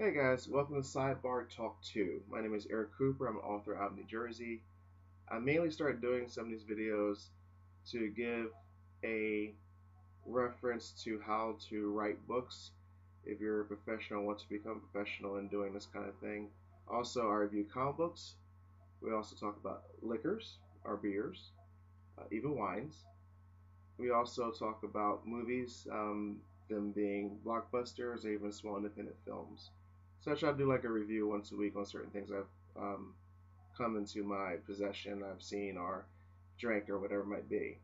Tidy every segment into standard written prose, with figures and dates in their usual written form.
Hey guys, welcome to Sidebar Talk 2. My name is Eric Cooper. I'm an author out of New Jersey. I mainly started doing some of these videos to give a reference to how to write books if you're a professional, want to become a professional in doing this kind of thing. Also, I review comic books. We also talk about liquors, our beers, even wines. We also talk about movies, them being blockbusters or even small independent films. So I try to do like a review once a week on certain things I've come into my possession, I've seen or drank or whatever it might be.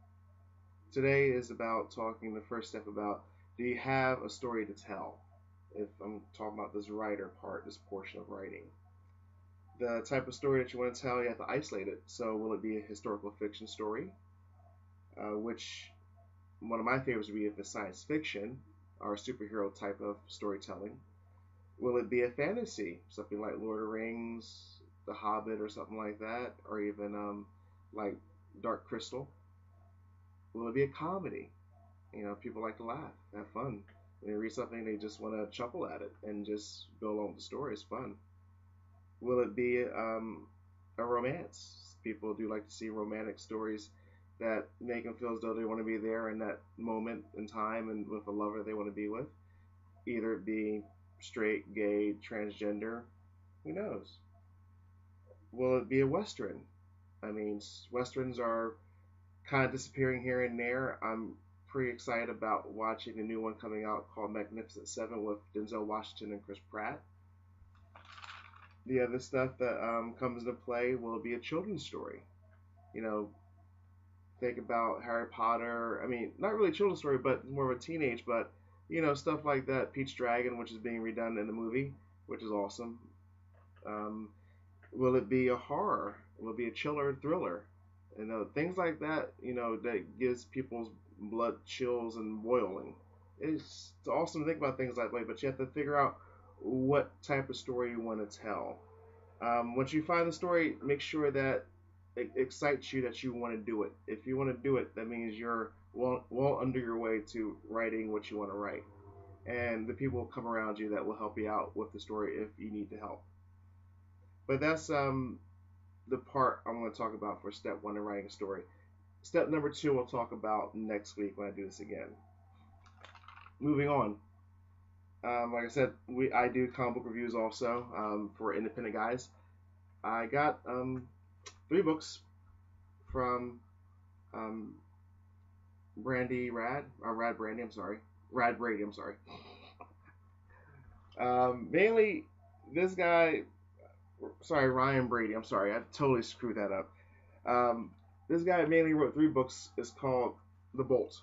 Today is about talking the first step about, do you have a story to tell? If I'm talking about this writer part, this portion of writing. The type of story that you want to tell, you have to isolate it. So will it be a historical fiction story, which one of my favorites would be if it's science fiction or superhero type of storytelling. Will it be a fantasy, something like Lord of the Rings, The Hobbit, or something like that, or even like Dark Crystal? Will it be a comedy? People like to laugh, have fun. When they read something, they just want to chuckle at it and just go along with the story. It's fun. Will it be a romance? People do like to see romantic stories that make them feel as though they want to be there in that moment in time and with a lover they want to be with. Either it be straight, gay, transgender, who knows? Will it be a western? I mean, westerns are kind of disappearing here and there. I'm pretty excited about watching the new one coming out called Magnificent Seven with Denzel Washington and Chris Pratt. The other stuff that comes into play will be a children's story. You know, think about Harry Potter. I mean, not really a children's story, but more of a teenage. But stuff like that. Peach Dragon, which is being redone in the movie, which is awesome. Um, will it be a horror? Will it be a chiller thriller? Things like that. That gives people's blood chills and boiling. It's awesome to think about things that way, but you have to figure out what type of story you want to tell. Once you find the story, make sure that it excites you that you want to do it. If you want to do it, that means you're well under your way to writing what you want to write. And the people will come around you that will help you out with the story if you need the help. But that's the part I'm going to talk about for step one in writing a story. Step number two, we'll talk about next week when I do this again. Moving on. Like I said, I do comic book reviews also for independent guys. I got three books from um, Brandy Rad, or Rad Brandy, I'm sorry. Rad Brady, I'm sorry. Mainly, this guy, sorry, Ryan Brady, I'm sorry, I totally screwed that up. Um, this guy mainly wrote three books. It's called The Bolt.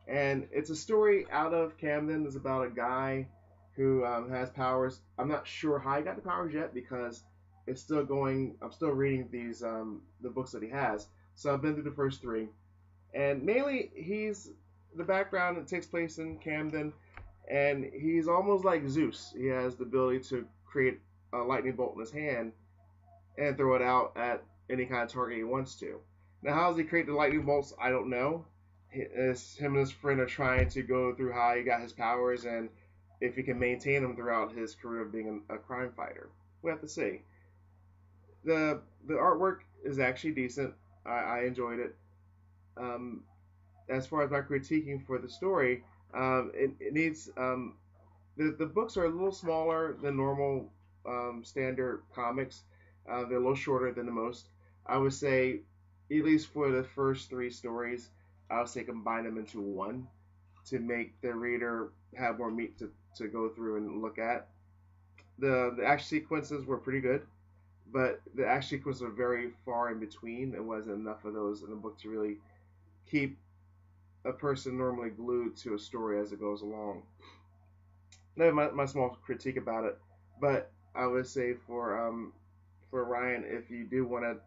And it's a story out of Camden. It's about a guy who has powers. I'm not sure how he got the powers yet because it's still going. I'm still reading these the books that he has. So I've been through the first three, and mainly he's the background. It takes place in Camden, and he's almost like Zeus. He has the ability to create a lightning bolt in his hand and throw it out at any kind of target he wants to. Now, how does he create the lightning bolts? I don't know. Him and his friend are trying to go through how he got his powers and if he can maintain them throughout his career of being a crime fighter. We have to see. The artwork is actually decent. I enjoyed it. Um, as far as my critiquing for the story, it needs the books are a little smaller than normal standard comics. They're a little shorter than the most. I would say, at least for the first three stories, I would say combine them into one to make the reader have more meat to go through and look at. The action sequences were pretty good, but the action sequences are very far in between. There wasn't enough of those in the book to really keep a person normally glued to a story as it goes along. That's my small critique about it. But I would say for Ryan, if you do want to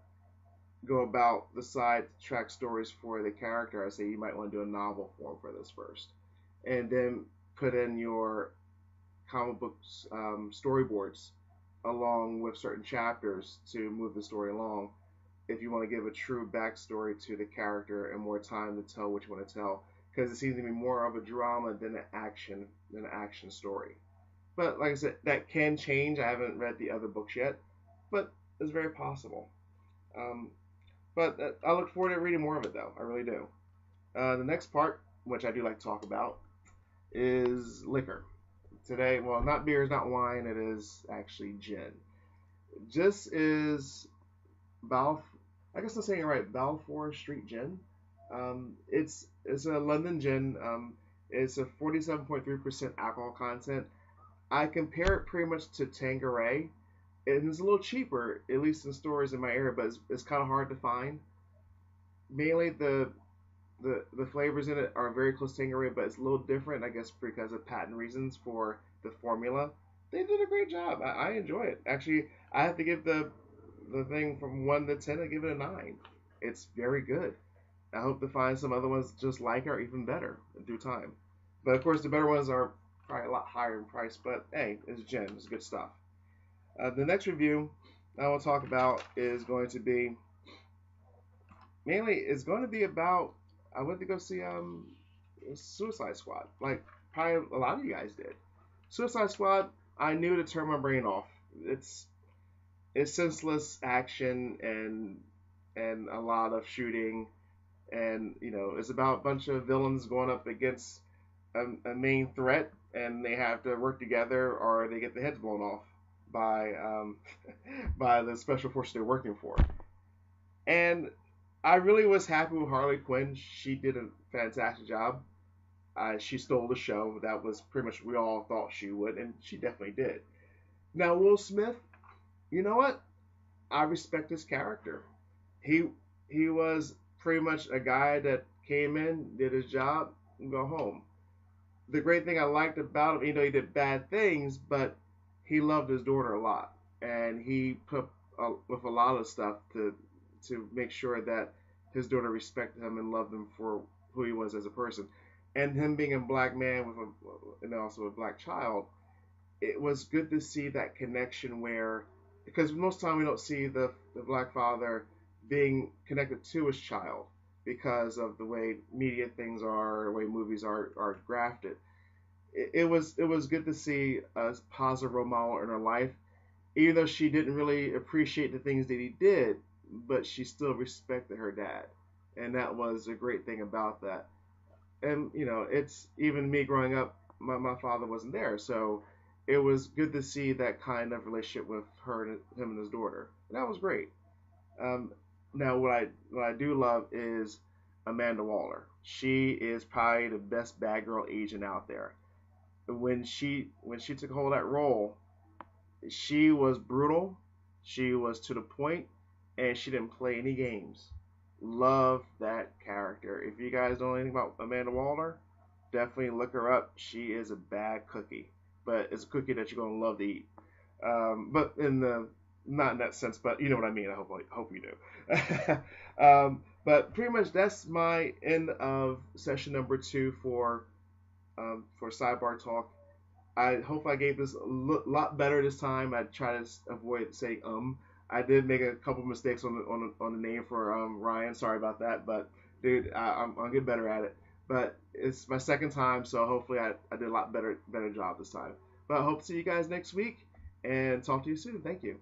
go about the side track stories for the character, I say you might want to do a novel form for this first, and then put in your comic books storyboards along with certain chapters to move the story along. If you want to give a true backstory to the character and more time to tell what you want to tell, because it seems to be more of a drama than an action story. But like I said, that can change. I haven't read the other books yet, but it's very possible. Um, but I look forward to reading more of it, though. I really do. The next part, which I do like to talk about, is liquor. Today, well, not beer, not wine. It is actually gin. This is Balf. I guess I'm saying it right. Balfour Street Gin. It's a London gin. It's a 47.3% alcohol content. I compare it pretty much to Tanqueray. And it's a little cheaper, at least in stores in my area, but it's kind of hard to find. Mainly the flavors in it are very close to Tanqueray, but it's a little different, I guess, because of patent reasons for the formula. They did a great job. I enjoy it. Actually, I have to give the thing from 1 to 10. I give it a 9. It's very good. I hope to find some other ones just like it or even better in due time. But of course, the better ones are probably a lot higher in price. But hey, it's gin. It's good stuff. The next review I will talk about is going to be mainly it's going to be about I went to go see Suicide Squad, like probably a lot of you guys did. Suicide Squad, I knew to turn my brain off. It's it's senseless action and a lot of shooting, and it's about a bunch of villains going up against a main threat, and they have to work together or they get their heads blown off by by the special forces they're working for. And I really was happy with Harley Quinn. She did a fantastic job. She stole the show. That was pretty much what we all thought she would, and she definitely did. Now Will Smith, you know what? I respect his character. He he was pretty much a guy that came in, did his job, and go home. The great thing I liked about him, he did bad things, but he loved his daughter a lot, and he put with a lot of stuff to make sure that his daughter respected him and loved him for who he was as a person. And him being a black man with and also a black child, it was good to see that connection where, because most of the time we don't see the black father being connected to his child because of the way media things are, the way movies are grafted. It was good to see a positive role model in her life, even though she didn't really appreciate the things that he did, but she still respected her dad, and that was a great thing about that. And it's even me growing up, my father wasn't there, so it was good to see that kind of relationship with her and him and his daughter. And that was great. Um, Now what I do love is Amanda Waller. She is probably the best bad girl agent out there. When she took hold of that role, she was brutal, she was to the point, and she didn't play any games. Love that character. If you guys know anything about Amanda Waller, definitely look her up. She is a bad cookie, but it's a cookie that you're gonna love to eat. But in the not in that sense, but you know what I mean. I hope you do. But pretty much that's my end of session number 2 for sidebar talk. I hope I gave this a lot better this time. I try to avoid saying I did make a couple mistakes on the name for Ryan. Sorry about that, but dude, I'll get better at it. But it's my second time, so hopefully I did a lot better job this time. But I hope to see you guys next week and talk to you soon. Thank you.